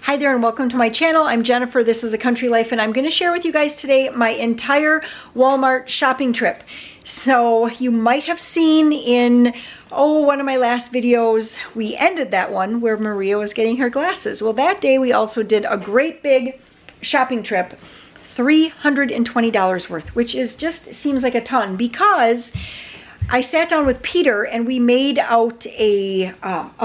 Hi there and welcome to my channel. I'm Jennifer, this is A Country Life, and I'm going to share with you guys today my entire Walmart shopping trip. So you might have seen in, one of my last videos, we ended that one where Maria was getting her glasses. Well, that day we also did a great big shopping trip, $320 worth, which is just seems like a ton because I sat down with Peter and we made out a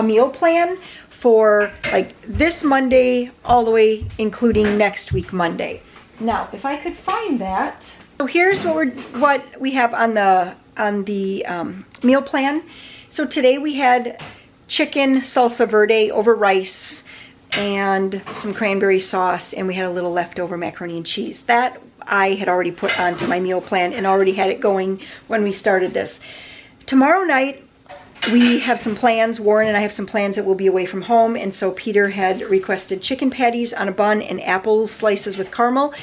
meal plan for like this Monday all the way including next week Monday. Now, if I could find that. So here's what we have on the meal plan. So today we had chicken salsa verde over rice and some cranberry sauce, and we had a little leftover macaroni and cheese. That I had already put onto my meal plan and already had it going when we started this. Tomorrow night we have some plans. Warren and I have some plans that we'll be away from home, and so Peter had requested chicken patties on a bun and apple slices with caramel.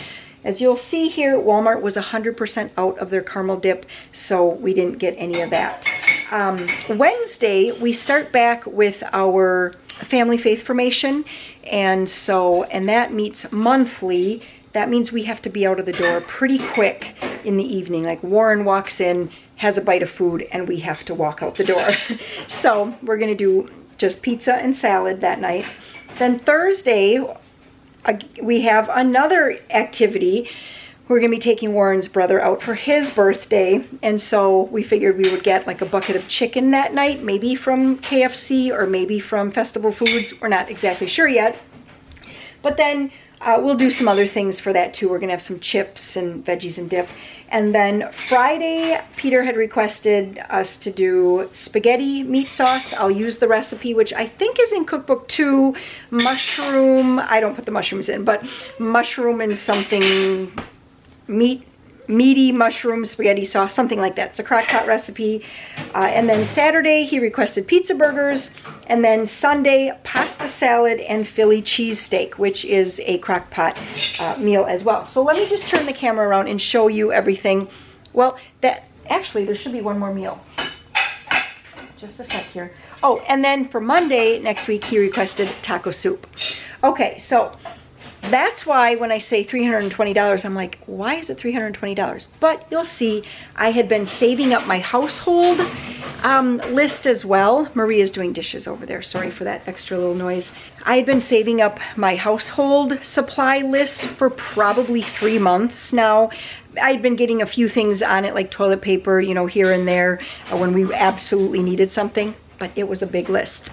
As you'll see here, Walmart was 100% out of their caramel dip, so we didn't get any of that. Wednesday, we start back with our family faith formation, and that meets monthly. That means we have to be out of the door pretty quick in the evening. Like Warren walks in, has a bite of food, and we have to walk out the door. So we're gonna do just pizza and salad that night. Then Thursday, we have another activity. We're gonna be taking Warren's brother out for his birthday, and so we figured we would get like a bucket of chicken that night, maybe from KFC or maybe from Festival Foods. We're not exactly sure yet. But then we'll do some other things for that too. We're gonna have some chips and veggies and dip. And then Friday, Peter had requested us to do spaghetti meat sauce. I'll use the recipe, which I think is in cookbook 2, mushroom, I don't put the mushrooms in, but mushroom and something, meaty mushroom spaghetti sauce, something like that. It's a crock pot recipe. And then Saturday, he requested pizza burgers. And then Sunday, pasta salad and Philly cheesesteak, which is a crock pot meal as well. So let me just turn the camera around and show you everything. Well, actually, there should be one more meal. Just a sec here. Oh, and then for Monday next week, he requested taco soup. Okay, so that's why when I say $320, I'm like, why is it $320? But you'll see, I had been saving up my household list as well. Maria's doing dishes over there. Sorry for that extra little noise. I had been saving up my household supply list for probably 3 months now. I'd been getting a few things on it, like toilet paper, you know, here and there when we absolutely needed something, but it was a big list.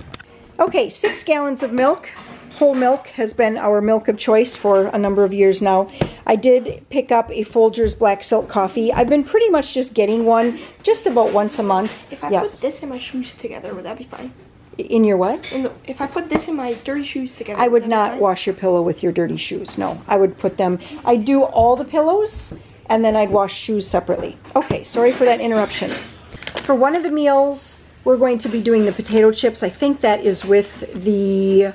Okay, 6 gallons of milk. Whole milk has been our milk of choice for a number of years now. I did pick up a Folgers Black Silk coffee. I've been pretty much just getting one just about once a month. If I put this in my shoes together, would that be fine? In your what? If I put this in my dirty shoes together, I would not wash your pillow with your dirty shoes. No, I would put them, I do all the pillows and then I'd wash shoes separately. Okay, sorry for that interruption. For one of the meals, we're going to be doing the potato chips. I think that is with the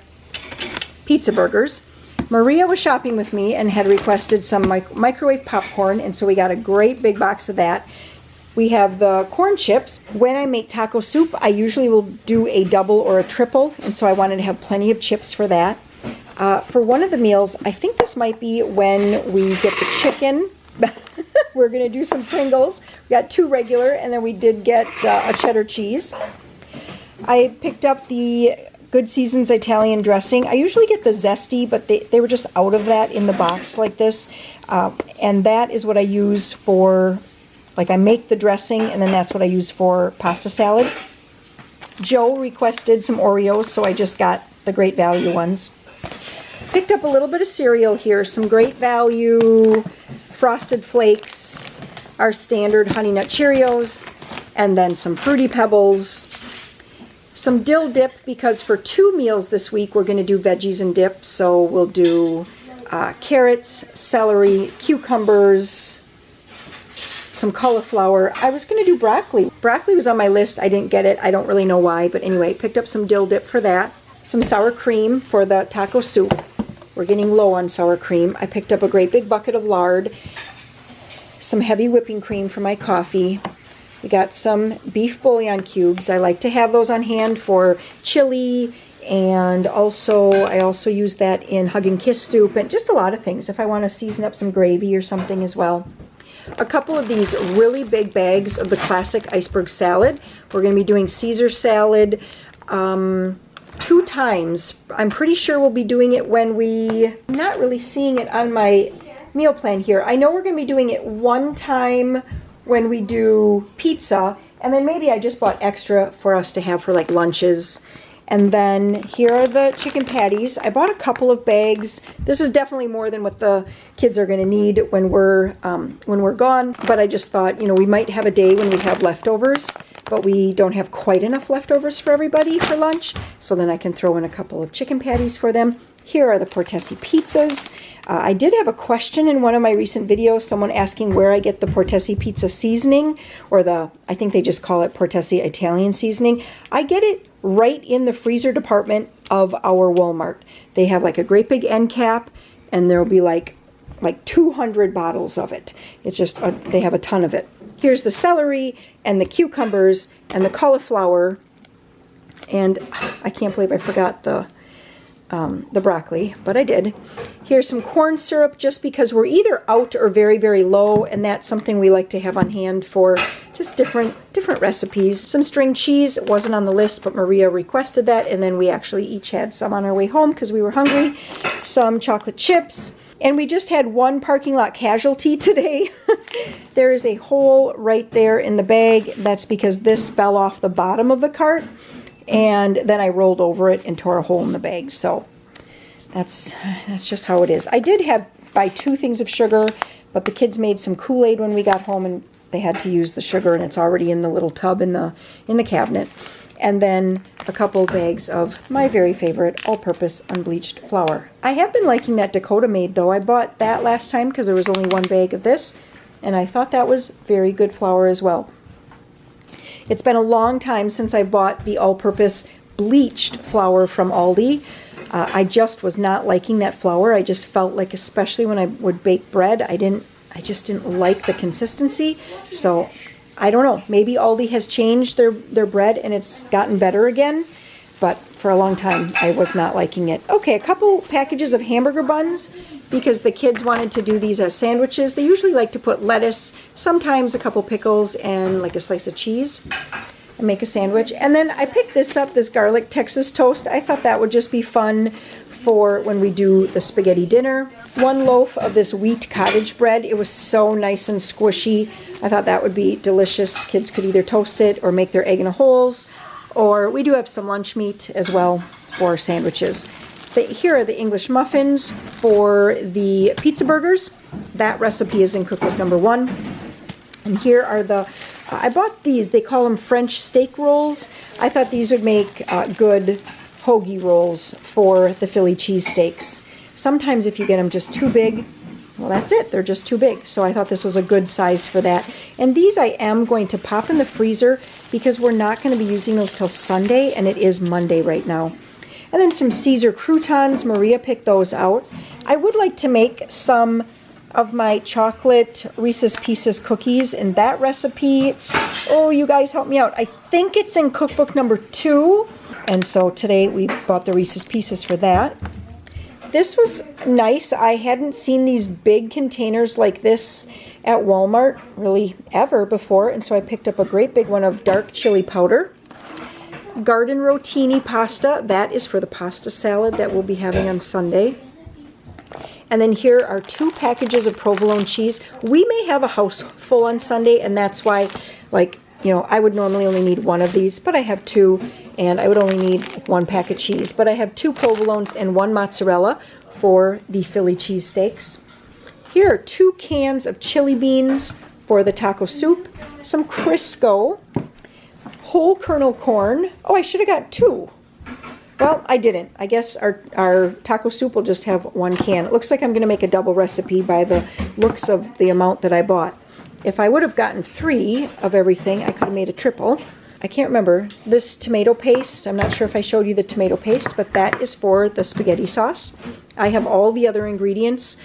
pizza burgers. Maria was shopping with me and had requested some microwave popcorn, and so we got a great big box of that. We have the corn chips. When I make taco soup, I usually will do a double or a triple, and so I wanted to have plenty of chips for that. For one of the meals, I think this might be when we get the chicken. We're going to do some Pringles. We got 2 regular, and then we did get a cheddar cheese. I picked up the Good Seasons Italian dressing. I usually get the zesty, but they were just out of that in the box like this. And that is what I use for, like I make the dressing and then that's what I use for pasta salad. Joe requested some Oreos, so I just got the Great Value ones. Picked up a little bit of cereal here, some Great Value Frosted Flakes, our standard Honey Nut Cheerios, and then some Fruity Pebbles. Some dill dip, because for 2 meals this week we're going to do veggies and dip. So we'll do carrots, celery, cucumbers, some cauliflower. I was going to do broccoli. Broccoli was on my list. I didn't get it. I don't really know why. But anyway, picked up some dill dip for that. Some sour cream for the taco soup. We're getting low on sour cream. I picked up a great big bucket of lard. Some heavy whipping cream for my coffee. We got some beef bouillon cubes. I like to have those on hand for chili And also, I also use that in hug and kiss soup and just a lot of things if I want to season up some gravy or something as well. A couple of these really big bags of the classic iceberg salad. We're going to be doing Caesar salad 2 times. I'm pretty sure we'll be doing it when I'm not really seeing it on my meal plan here. I know we're going to be doing it 1 time when we do pizza, and then maybe I just bought extra for us to have for like lunches. And then here are the chicken patties. I bought a couple of bags. This is definitely more than what the kids are going to need when we're gone. But I just thought, you know, we might have a day when we have leftovers, but we don't have quite enough leftovers for everybody for lunch. So then I can throw in a couple of chicken patties for them. Here are the Portesi pizzas. I did have a question in one of my recent videos, someone asking where I get the Portesi pizza seasoning, or I think they just call it Portesi Italian seasoning. I get it right in the freezer department of our Walmart. They have like a great big end cap, and there'll be like 200 bottles of it. It's just, they have a ton of it. Here's the celery, and the cucumbers, and the cauliflower, and I can't believe I forgot the broccoli, but I did. Here's some corn syrup, just because we're either out or very, very low, and that's something we like to have on hand for just different recipes. Some string cheese. It wasn't on the list, but Maria requested that, and then we actually each had some on our way home because we were hungry. Some chocolate chips, and we just had one parking lot casualty today. There is a hole right there in the bag. That's because this fell off the bottom of the cart, and then I rolled over it and tore a hole in the bag. So that's just how it is. I did buy 2 things of sugar, but the kids made some Kool-Aid when we got home, and they had to use the sugar, and it's already in the little tub in the cabinet. And then a couple bags of my very favorite all-purpose unbleached flour. I have been liking that Dakota Made, though. I bought that last time because there was only 1 bag of this, and I thought that was very good flour as well. It's been a long time since I bought the all-purpose bleached flour from Aldi. I just was not liking that flour. I just felt like, especially when I would bake bread, I just didn't like the consistency. So I don't know. Maybe Aldi has changed their bread and it's gotten better again. But for a long time, I was not liking it. Okay, a couple packages of hamburger buns, because the kids wanted to do these as sandwiches. They usually like to put lettuce, sometimes a couple pickles, and like a slice of cheese, and make a sandwich. And then I picked this up, this garlic Texas toast. I thought that would just be fun for when we do the spaghetti dinner. 1 loaf of this wheat cottage bread. It was so nice and squishy. I thought that would be delicious. Kids could either toast it or make their egg in a holes, or we do have some lunch meat as well for sandwiches. Here are the English muffins for the pizza burgers. That recipe is in cookbook number 1. And here are I bought these. They call them French steak rolls. I thought these would make good hoagie rolls for the Philly cheesesteaks. Sometimes if you get them just too big, well, that's it. They're just too big. So I thought this was a good size for that. And these I am going to pop in the freezer because we're not going to be using those till Sunday, and it is Monday right now. And then some Caesar croutons. Maria picked those out. I would like to make some of my chocolate Reese's Pieces cookies in that recipe. Oh, you guys help me out. I think it's in cookbook number 2. And so today we bought the Reese's Pieces for that. This was nice. I hadn't seen these big containers like this at Walmart really ever before. And so I picked up a great big one of dark chili powder. Garden rotini pasta. That is for the pasta salad that we'll be having on Sunday. And then here are 2 packages of provolone cheese. We may have a house full on Sunday, and that's why, I would normally only need 1 of these, but I have 2, and I would only need 1 pack of cheese. But I have 2 provolones and 1 mozzarella for the Philly cheesesteaks. Here are 2 cans of chili beans for the taco soup, some Crisco, whole kernel corn. Oh, I should have got 2. Well, I didn't. I guess our taco soup will just have 1 can. It looks like I'm going to make a double recipe by the looks of the amount that I bought. If I would have gotten 3 of everything, I could have made a triple. I can't remember. This tomato paste, I'm not sure if I showed you the tomato paste, but that is for the spaghetti sauce. I have all the other ingredients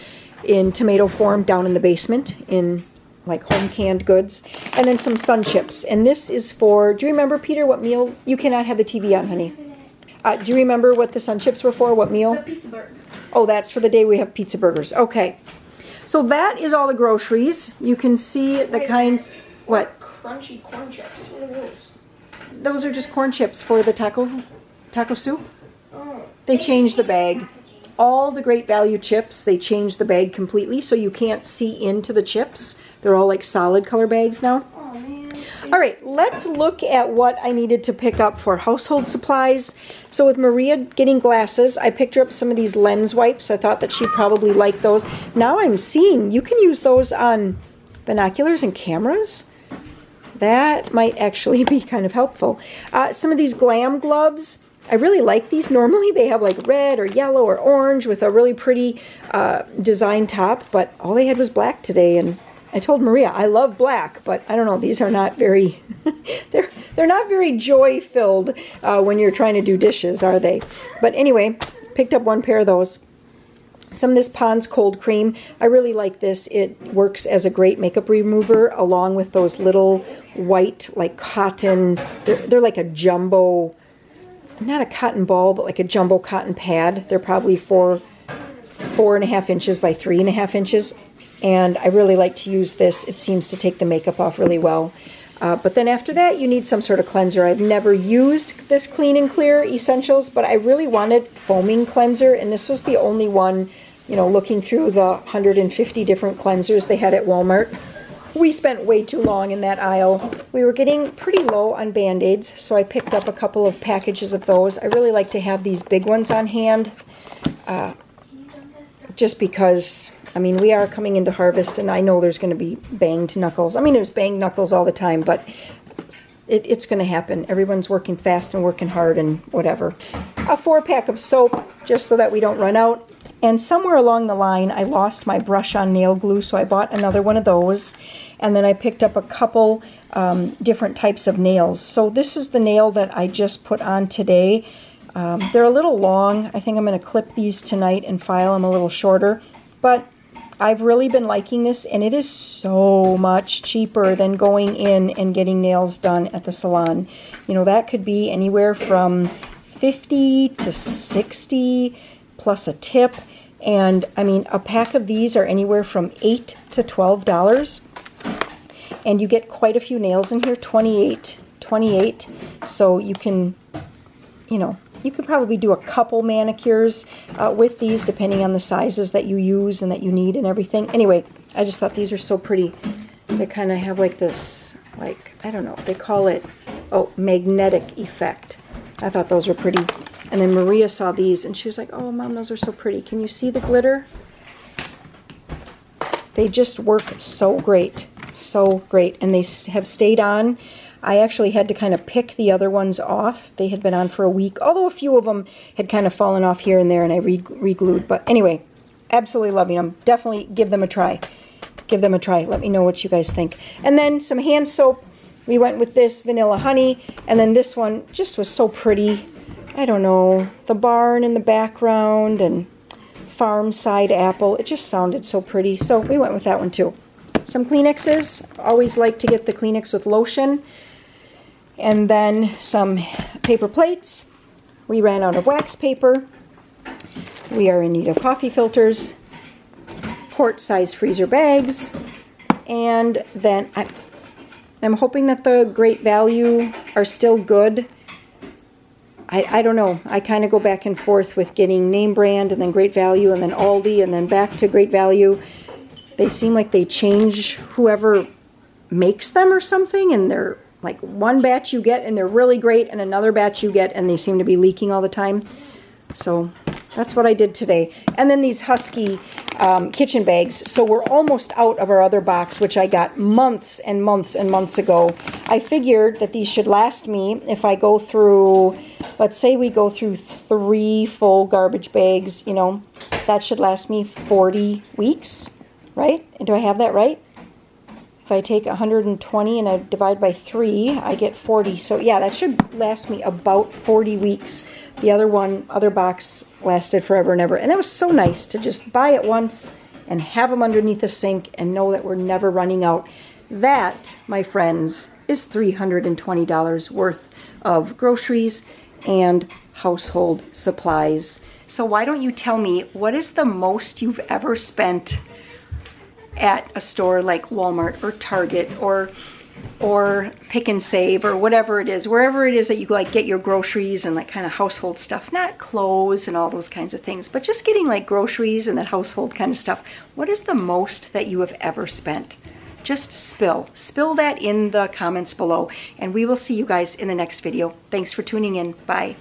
in tomato form down in the basement in like home canned goods. And then some sun chips. And this is for, do you remember, Peter, what meal? You cannot have the TV on, honey. Do you remember what the Sun Chips were for? What meal? The pizza burger. Oh, that's for the day we have pizza burgers. Okay. So that is all the groceries. You can see the kinds... What? Crunchy corn chips. What are those? Those are just corn chips for the taco soup. Oh. They changed the bag. All the Great Value chips, they changed the bag completely so you can't see into the chips. They're all like solid color bags now. Oh, man. All right, let's look at what I needed to pick up for household supplies. So with Maria getting glasses, I picked her up some of these lens wipes. I thought that she'd probably like those. Now I'm seeing you can use those on binoculars and cameras. That might actually be kind of helpful. Some of these glam gloves, I really like these. Normally they have like red or yellow or orange with a really pretty design top, but all they had was black today. And I told Maria, I love black, but I don't know, these are not very, they're not very joy-filled when you're trying to do dishes, are they? But anyway, picked up one pair of those. Some of this Pond's Cold Cream. I really like this. It works as a great makeup remover along with those little white, like cotton, they're like a jumbo, not a cotton ball, but like a jumbo cotton pad. They're probably 4.5 inches by 3.5 inches. And I really like to use this. It seems to take the makeup off really well. But then after that, you need some sort of cleanser. I've never used this Clean and Clear Essentials, but I really wanted foaming cleanser, and this was the only one, you know, looking through the 150 different cleansers they had at Walmart. We spent way too long in that aisle. We were getting pretty low on Band-Aids, so I picked up a couple of packages of those. I really like to have these big ones on hand, just because... I mean, we are coming into harvest, and I know there's going to be banged knuckles. I mean, there's banged knuckles all the time, but it's going to happen. Everyone's working fast and working hard and whatever. A 4-pack of soap, just so that we don't run out. And somewhere along the line, I lost my brush-on nail glue, so I bought another one of those. And then I picked up a couple different types of nails. So this is the nail that I just put on today. They're a little long. I think I'm going to clip these tonight and file them a little shorter. But I've really been liking this, and it is so much cheaper than going in and getting nails done at the salon. You know, that could be anywhere from $50 to $60 plus a tip. And I mean, a pack of these are anywhere from $8 to $12. And you get quite a few nails in here, 28. So you can, you know, you could probably do a couple manicures with these, depending on the sizes that you use and that you need and everything. Anyway, I just thought these are so pretty. They kind of have like this, like, I don't know, they call it, oh, magnetic effect. I thought those were pretty. And then Maria saw these, and she was like, oh, Mom, those are so pretty. Can you see the glitter? They just work so great, and they have stayed on. I actually had to kind of pick the other ones off. They had been on for a week, although a few of them had kind of fallen off here and there, and I re-glued. But anyway, absolutely loving them. Definitely give them a try. Give them a try. Let me know what you guys think. And then some hand soap. We went with this Vanilla Honey, and then this one just was so pretty. I don't know, the barn in the background and farm side apple. It just sounded so pretty, so we went with that one too. Some Kleenexes. Always like to get the Kleenex with lotion. And then some paper plates. We ran out of wax paper. We are in need of coffee filters, quart-size freezer bags, and then I'm hoping that the Great Value are still good. I don't know. I kind of go back and forth with getting name brand and then Great Value and then Aldi and then back to Great Value. They seem like they change whoever makes them or something, and they're like one batch you get and they're really great, and another batch you get and they seem to be leaking all the time. So that's what I did today. And then these Husky kitchen bags. So we're almost out of our other box, which I got months and months and months ago. I figured that these should last me if I go through, let's say we go through 3 full garbage bags, you know, that should last me 40 weeks, right? And do I have that right? If I take 120 and I divide by 3, I get 40. So yeah, that should last me about 40 weeks. The other box lasted forever and ever. And that was so nice to just buy it once and have them underneath the sink and know that we're never running out. That, my friends, is $320 worth of groceries and household supplies. So why don't you tell me, what is the most you've ever spent at a store like Walmart or Target or Pick and Save or whatever it is, wherever it is that you like get your groceries and like kind of household stuff, not clothes and all those kinds of things, but just getting like groceries and that household kind of stuff. What is the most that you have ever spent? Just spill that in the comments below, and we will see you guys in the next video. Thanks for tuning in. Bye.